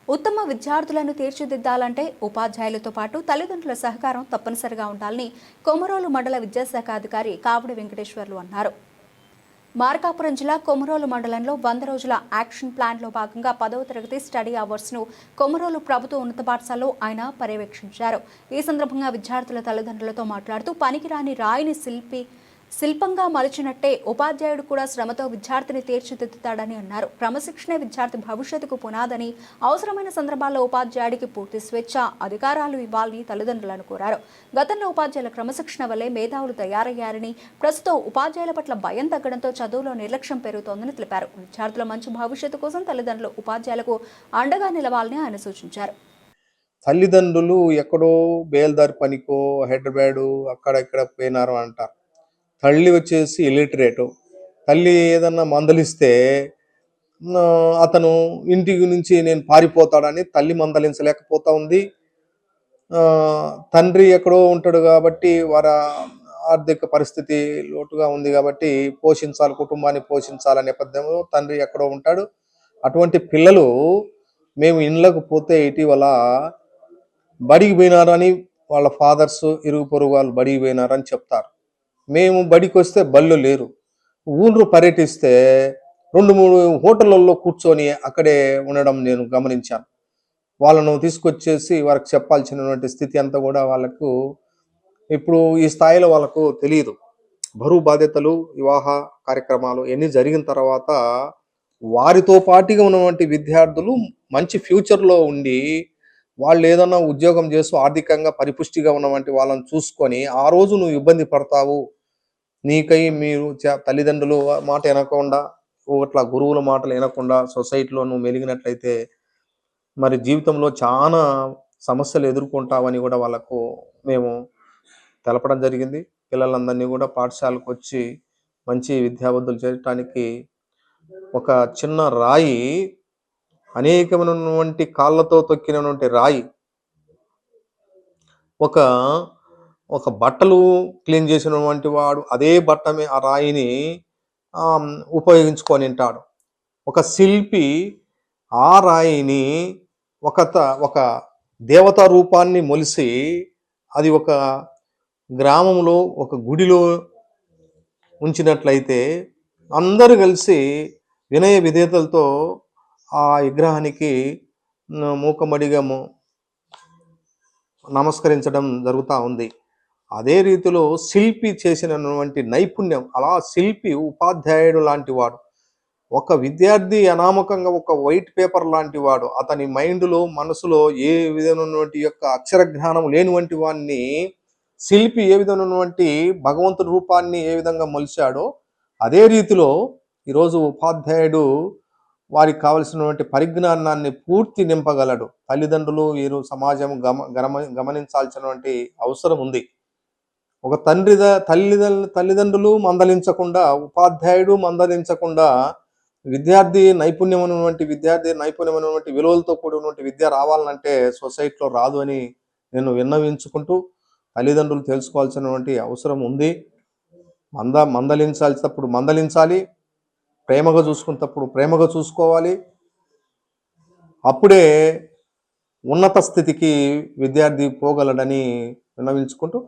ఉత్తమ విద్యార్థులను తీర్చిదిద్దాలంటే ఉపాధ్యాయులతో పాటు తల్లిదండ్రుల సహకారం తప్పనిసరిగా ఉండాలని కొమరోలు మండల విద్యాశాఖ అధికారి కావడి వెంకటేశ్వర్లు అన్నారు. మార్కాపురం జిల్లా కొమరోలు మండలంలో 100 రోజుల యాక్షన్ ప్లాన్లో భాగంగా 10వ తరగతి స్టడీ అవర్స్ను కొమరోలు ప్రభుత్వ ఉన్నత పాఠశాలలో ఆయన పర్యవేక్షించారు. ఈ సందర్భంగా విద్యార్థుల తల్లిదండ్రులతో మాట్లాడుతూ పనికిరాని రాయిని శిల్పంగా మలిచినట్టే ఉపాధ్యాయుడు కూడా శ్రమతో విద్యార్థిని తీర్చిదిద్దుతాడని అన్నారు. క్రమశిక్షణే విద్యార్థి భవిష్యత్తుకు పునాదని, అవసరమైన సందర్భాల్లో ఉపాధ్యాయుడికి పూర్తి స్వేచ్ఛ, అధికారాలు ఇవ్వాలని తల్లిదండ్రులను కోరారు. గతంలో ఉపాధ్యాయుల క్రమశిక్షణ వల్లే మేధావులు తయారయ్యారని, ప్రస్తుతం ఉపాధ్యాయుల పట్ల భయం తగ్గడంతో చదువులో నిర్లక్ష్యం పెరుగుతోందని తెలిపారు. విద్యార్థుల మంచి భవిష్యత్తు కోసం తల్లిదండ్రులు ఉపాధ్యాయులకు అండగా నిలవాలని ఆయన సూచించారు. తల్లిదండ్రులు ఎక్కడో బేల్దారి పనికో హైదరాబాదు అక్కడ ఇక్కడ పోయినారు అంటారు. తల్లి వచ్చేసి ఇలిటరేటు. తల్లి ఏదన్నా మందలిస్తే అతను ఇంటికి నుంచి నేను పారిపోతాడని తల్లి మందలించలేకపోతా ఉంది. తండ్రి ఎక్కడో ఉంటాడు కాబట్టి వారి ఆర్థిక పరిస్థితి లోటుగా ఉంది కాబట్టి కుటుంబాన్ని పోషించాలనే నేపథ్యంలో తండ్రి ఎక్కడో ఉంటాడు. అటువంటి పిల్లలు మేము ఇళ్ళకు పోతే ఇటీవల బడికి పోయినారని వాళ్ళ ఫాదర్స్ ఇరుగు పొరుగు వాళ్ళు బడికి పోయినారని చెప్తారు. మేము బడికి వస్తే బళ్ళు లేరు. ఊళ్ళు పర్యటిస్తే 2-3 హోటళ్ళల్లో కూర్చొని అక్కడే ఉండడం నేను గమనించాను. వాళ్ళను తీసుకొచ్చేసి వారికి చెప్పాల్సినటువంటి స్థితి అంతా కూడా వాళ్ళకు ఇప్పుడు ఈ స్థాయిలో వాళ్ళకు తెలియదు. బరువు బాధ్యతలు, వివాహ కార్యక్రమాలు ఎన్ని జరిగిన తర్వాత వారితో పాటుగా ఉన్నటువంటి విద్యార్థులు మంచి ఫ్యూచర్లో ఉండి వాళ్ళు ఏదన్నా ఉద్యోగం చేస్తూ ఆర్థికంగా పరిపుష్టిగా ఉన్నటువంటి వాళ్ళని చూసుకొని ఆ రోజు నువ్వు ఇబ్బంది పడతావు, నీకై మీరు తల్లిదండ్రులు మాట వినకుండా అట్లా గురువుల మాటలు వినకుండా సొసైటీలో నువ్వు మెలిగినట్లయితే మరి జీవితంలో చాలా సమస్యలు ఎదుర్కొంటావని కూడా వాళ్ళకు మేము తెలపడం జరిగింది. పిల్లలందరినీ కూడా పాఠశాలకు వచ్చి మంచి విద్యావంతులు చేయటానికి ఒక చిన్న రాయి, అనేకమైనటువంటి కాళ్ళతో తొక్కినటువంటి రాయి, ఒక బట్టలు క్లీన్ చేసినటువంటి వాడు అదే బట్టమే ఆ రాయిని ఉపయోగించుకొని ఉంటాడు. ఒక శిల్పి ఆ రాయిని ఒక దేవతా రూపాన్ని మొలిసి అది ఒక గ్రామంలో ఒక గుడిలో ఉంచినట్లయితే అందరూ కలిసి వినయ విధేయతలతో ఆ విగ్రహానికి మూకమడిగా నమస్కరించడం జరుగుతూ ఉంది. అదే రీతిలో శిల్పి చేసినటువంటి నైపుణ్యం, అలా శిల్పి ఉపాధ్యాయుడు లాంటి వాడు, ఒక విద్యార్థి అనామకంగా ఒక వైట్ పేపర్ లాంటి వాడు, అతని మైండ్లో మనసులో ఏ విధమైనటువంటి యొక్క అక్షర జ్ఞానం లేనివంటి వాడిని శిల్పి ఏ విధమైనటువంటి భగవంతుడి రూపాన్ని ఏ విధంగా మలిచాడో అదే రీతిలో ఈరోజు ఉపాధ్యాయుడు వారికి కావలసినటువంటి పరిజ్ఞానాన్ని పూర్తి నింపగలడు. తల్లిదండ్రులు వీరు సమాజం గమనించాల్సినటువంటి అవసరం ఉంది. ఒక తల్లిదండ్రులు మందలించకుండా, ఉపాధ్యాయుడు మందలించకుండా విద్యార్థి నైపుణ్యమైనటువంటి విలువలతో కూడినటువంటి విద్య రావాలంటే సొసైటీలో రాదు అని నేను విన్నవించుకుంటూ, తల్లిదండ్రులు తెలుసుకోవాల్సినటువంటి అవసరం ఉంది. మందలించాల్సినప్పుడు మందలించాలి, ప్రేమగా చూసుకునేటప్పుడు ప్రేమగా చూసుకోవాలి. అప్పుడే ఉన్నత స్థితికి విద్యార్థి పోగలడని విన్నవించుకుంటూ